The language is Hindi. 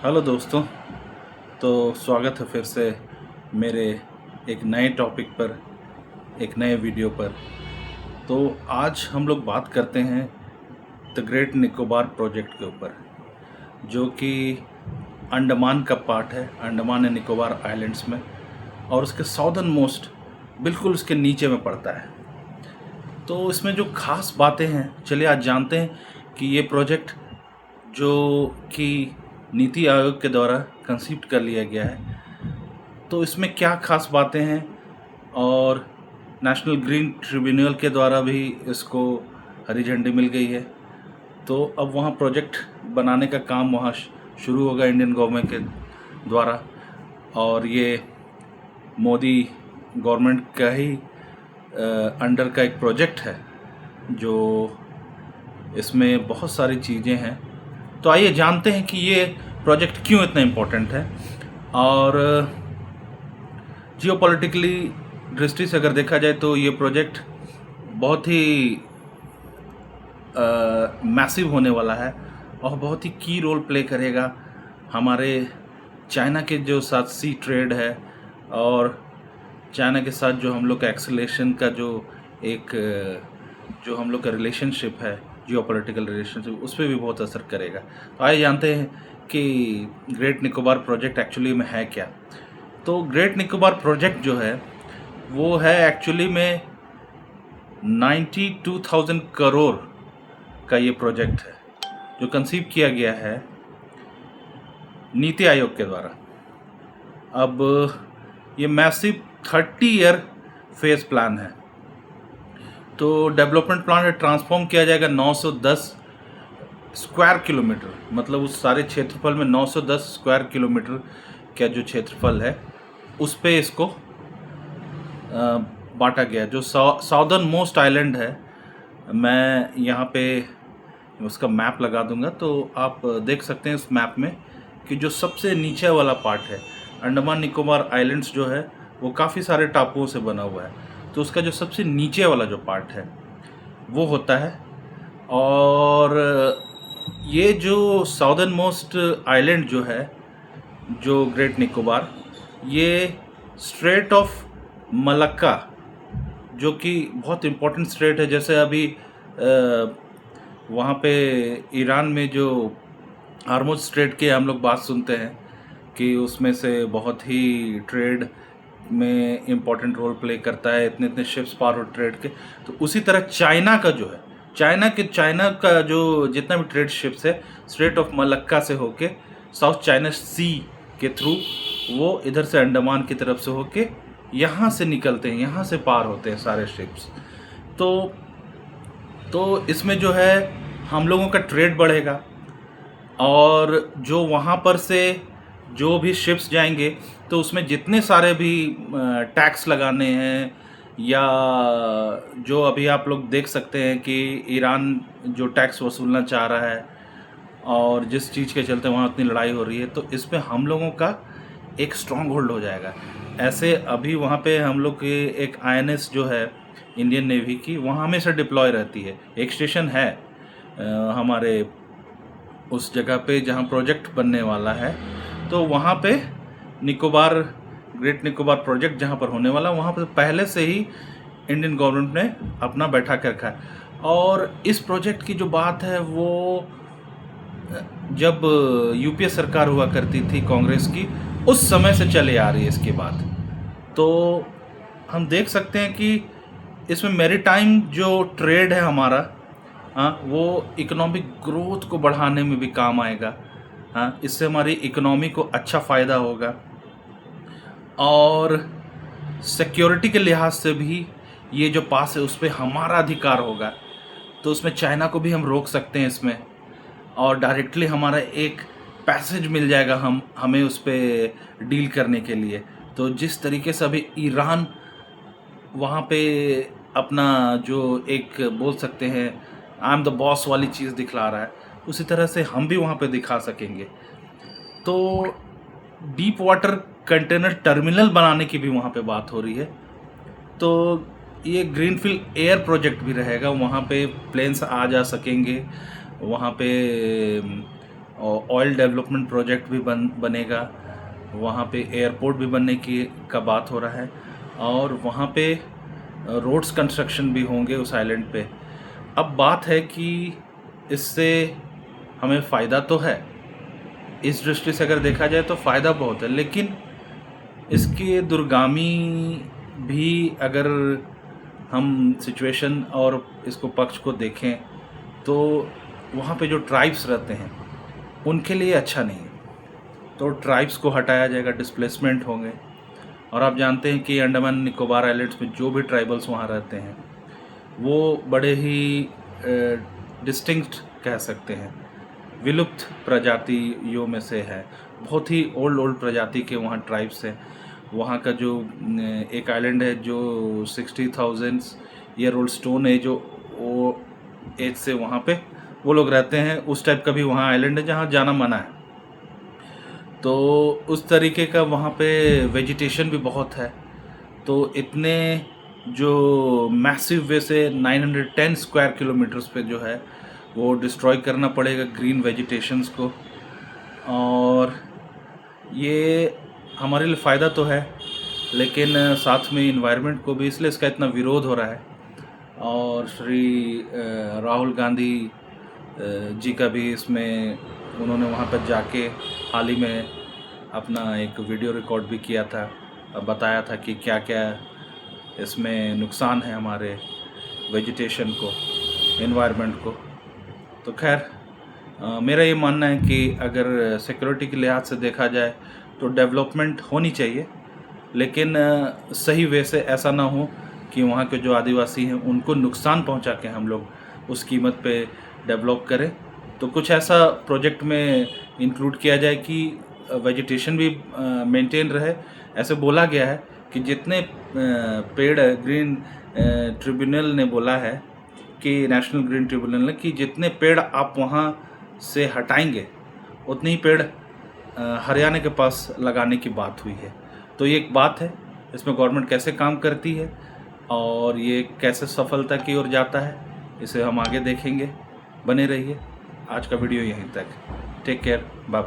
हेलो दोस्तों। तो स्वागत है फिर से मेरे एक नए टॉपिक पर, एक नए वीडियो पर। तो आज हम लोग बात करते हैं द ग्रेट निकोबार प्रोजेक्ट के ऊपर, जो कि अंडमान का पार्ट है, अंडमान एंड निकोबार आइलैंड्स में, और उसके साउदर्न मोस्ट बिल्कुल उसके नीचे में पड़ता है। तो इसमें जो खास बातें हैं, चलिए आज जानते हैं कि ये प्रोजेक्ट जो कि नीति आयोग के द्वारा कंसीव कर लिया गया है, तो इसमें क्या खास बातें हैं, और नेशनल ग्रीन ट्रिब्यूनल के द्वारा भी इसको हरी झंडी मिल गई है। तो अब वहाँ प्रोजेक्ट बनाने का काम वहाँ शुरू होगा इंडियन गवर्नमेंट के द्वारा, और ये मोदी गवर्नमेंट का ही अंडर का एक प्रोजेक्ट है, जो इसमें बहुत सारी चीज़ें हैं। तो आइए जानते हैं कि ये प्रोजेक्ट क्यों इतना इम्पोर्टेंट है, और जियोपॉलिटिकली दृष्टि से अगर देखा जाए तो ये प्रोजेक्ट बहुत ही मैसिव होने वाला है और बहुत ही की रोल प्ले करेगा हमारे चाइना के जो साथ सी ट्रेड है, और चाइना के साथ जो हम लोग का एक्सेलेरेशन का जो हम लोग का रिलेशनशिप है, जियोपॉलिटिकल रिलेशनशिप, उस पर भी बहुत असर करेगा। तो आइए जानते हैं कि ग्रेट निकोबार प्रोजेक्ट एक्चुअली में है क्या। तो ग्रेट निकोबार प्रोजेक्ट जो है वो है एक्चुअली में 92,000 करोड़ का ये प्रोजेक्ट है, जो कंसीव किया गया है नीति आयोग के द्वारा। अब ये मैसिव 30 ईयर फेज प्लान है। तो डेवलपमेंट प्लान है, ट्रांसफॉर्म किया जाएगा 910 स्क्वायर किलोमीटर, मतलब उस सारे क्षेत्रफल में 910 स्क्वायर किलोमीटर का जो क्षेत्रफल है उस पे इसको बांटा गया। जो साउदर्न मोस्ट आइलैंड है, मैं यहाँ पे उसका मैप लगा दूंगा, तो आप देख सकते हैं इस मैप में कि जो सबसे नीचे वाला पार्ट है, अंडमान निकोबार आइलैंड्स जो है वो काफ़ी सारे टापुओं से बना हुआ है। तो उसका जो सबसे नीचे वाला जो पार्ट है वो होता है, और ये जो साउदर्न मोस्ट आइलैंड जो है, जो ग्रेट निकोबार, ये स्ट्रेट ऑफ मलक्का, जो कि बहुत इम्पोर्टेंट स्ट्रेट है। जैसे अभी वहाँ पे ईरान में जो हार्मुज स्ट्रेट के हम लोग बात सुनते हैं कि उसमें से बहुत ही ट्रेड में इम्पोर्टेंट रोल प्ले करता है, इतने इतने शिप्स पार हो ट्रेड के। तो उसी तरह चाइना का जो है, चाइना का जो जितना भी ट्रेड शिप्स है, स्ट्रेट ऑफ मलक्का से होके साउथ चाइना सी के थ्रू वो इधर से अंडमान की तरफ से होके यहाँ से निकलते हैं, यहाँ से पार होते हैं सारे शिप्स। तो इसमें जो है हम लोगों का ट्रेड बढ़ेगा, और जो वहाँ पर से जो भी शिप्स जाएंगे तो उसमें जितने सारे भी टैक्स लगाने हैं, या जो अभी आप लोग देख सकते हैं कि ईरान जो टैक्स वसूलना चाह रहा है, और जिस चीज़ के चलते वहाँ उतनी लड़ाई हो रही है, तो इस पे हम लोगों का एक स्ट्रॉन्ग होल्ड हो जाएगा। ऐसे अभी वहाँ पे हम लोग के एक आईएनएस जो है इंडियन नेवी की, वहाँ हमेशा डिप्लॉय रहती है। एक स्टेशन है हमारे उस जगह पे जहाँ प्रोजेक्ट बनने वाला है, तो वहाँ पे निकोबार, ग्रेट निकोबार प्रोजेक्ट जहाँ पर होने वाला, वहाँ पर पहले से ही इंडियन गवर्नमेंट ने अपना बैठा कर रखा है। और इस प्रोजेक्ट की जो बात है वो जब यूपीए सरकार हुआ करती थी कांग्रेस की, उस समय से चले आ रही है इसकी बात। तो हम देख सकते हैं कि इसमें मैरीटाइम जो ट्रेड है हमारा, हाँ, वो इकोनॉमिक ग्रोथ को बढ़ाने में भी काम आएगा। हाँ, इससे हमारी इकोनॉमी को अच्छा फ़ायदा होगा, और सिक्योरिटी के लिहाज से भी ये जो पास है उस पर हमारा अधिकार होगा। तो उसमें चाइना को भी हम रोक सकते हैं इसमें, और डायरेक्टली हमारा एक पैसेज मिल जाएगा हमें उस पर डील करने के लिए। तो जिस तरीके से अभी ईरान वहाँ पे अपना जो एक बोल सकते हैं आई एम द बॉस वाली चीज़ दिखला रहा है, उसी तरह से हम भी वहाँ पे दिखा सकेंगे। तो डीप वाटर कंटेनर टर्मिनल बनाने की भी वहाँ पे बात हो रही है। तो ये ग्रीनफील्ड एयर प्रोजेक्ट भी रहेगा, वहाँ पे प्लेन्स आ जा सकेंगे, वहाँ पे और ऑयल डेवलपमेंट प्रोजेक्ट भी बनेगा, वहाँ पे एयरपोर्ट भी बनने का बात हो रहा है, और वहाँ पे रोड्स कंस्ट्रक्शन भी होंगे उस आइलैंड पे। अब बात है कि इससे हमें फ़ायदा तो है, इस दृष्टि से अगर देखा जाए तो फ़ायदा बहुत है, लेकिन इसके दुर्गामी भी अगर हम सिचुएशन और इसको पक्ष को देखें तो वहाँ पे जो ट्राइब्स रहते हैं उनके लिए अच्छा नहीं है। तो ट्राइब्स को हटाया जाएगा, डिस्प्लेसमेंट होंगे। और आप जानते हैं कि अंडमान निकोबार आइलैंड्स में जो भी ट्राइबल्स वहाँ रहते हैं वो बड़े ही डिस्टिंक्ट कह सकते हैं, विलुप्त प्रजातियों में से है। बहुत ही ओल्ड प्रजाति के वहाँ ट्राइब्स हैं। वहाँ का जो एक आइलैंड है जो 60,000 ईयर ओल्ड स्टोन एज, जो वो एज से वहाँ पे वो लोग रहते हैं, उस टाइप का भी वहाँ आइलैंड है जहाँ जाना मना है। तो उस तरीके का वहाँ पे वेजिटेशन भी बहुत है। तो इतने जो मैसिव वे से 910 स्क्वायर किलोमीटर्स पे जो है वो डिस्ट्रॉय करना पड़ेगा ग्रीन वेजिटेशंस को। और ये हमारे लिए फ़ायदा तो है, लेकिन साथ में इन्वायरमेंट को भी, इसलिए इसका इतना विरोध हो रहा है। और श्री राहुल गांधी जी का भी इसमें, उन्होंने वहाँ पर जाके हाल ही में अपना एक वीडियो रिकॉर्ड भी किया था, बताया था कि क्या क्या इसमें नुकसान है हमारे वेजिटेशन को, एनवायरनमेंट को। तो खैर मेरा ये मानना है कि अगर सिक्योरिटी के लिहाज से देखा जाए तो डेवलपमेंट होनी चाहिए, लेकिन सही वे से ऐसा ना हो कि वहाँ के जो आदिवासी हैं उनको नुकसान पहुँचा के हम लोग उस कीमत पे डेवलप करें। तो कुछ ऐसा प्रोजेक्ट में इंक्लूड किया जाए कि वेजिटेशन भी मेंटेन रहे। ऐसे बोला गया है कि जितने पेड़, ग्रीन ट्रिब्यूनल ने बोला है कि नेशनल ग्रीन ट्रिब्यूनल ने, कि जितने पेड़ आप वहाँ से हटाएंगे उतने ही पेड़ हरियाणा के पास लगाने की बात हुई है। तो ये एक बात है, इसमें गवर्नमेंट कैसे काम करती है और ये कैसे सफलता की ओर जाता है, इसे हम आगे देखेंगे। बने रहिए। आज का वीडियो यहीं तक। Take care, bye.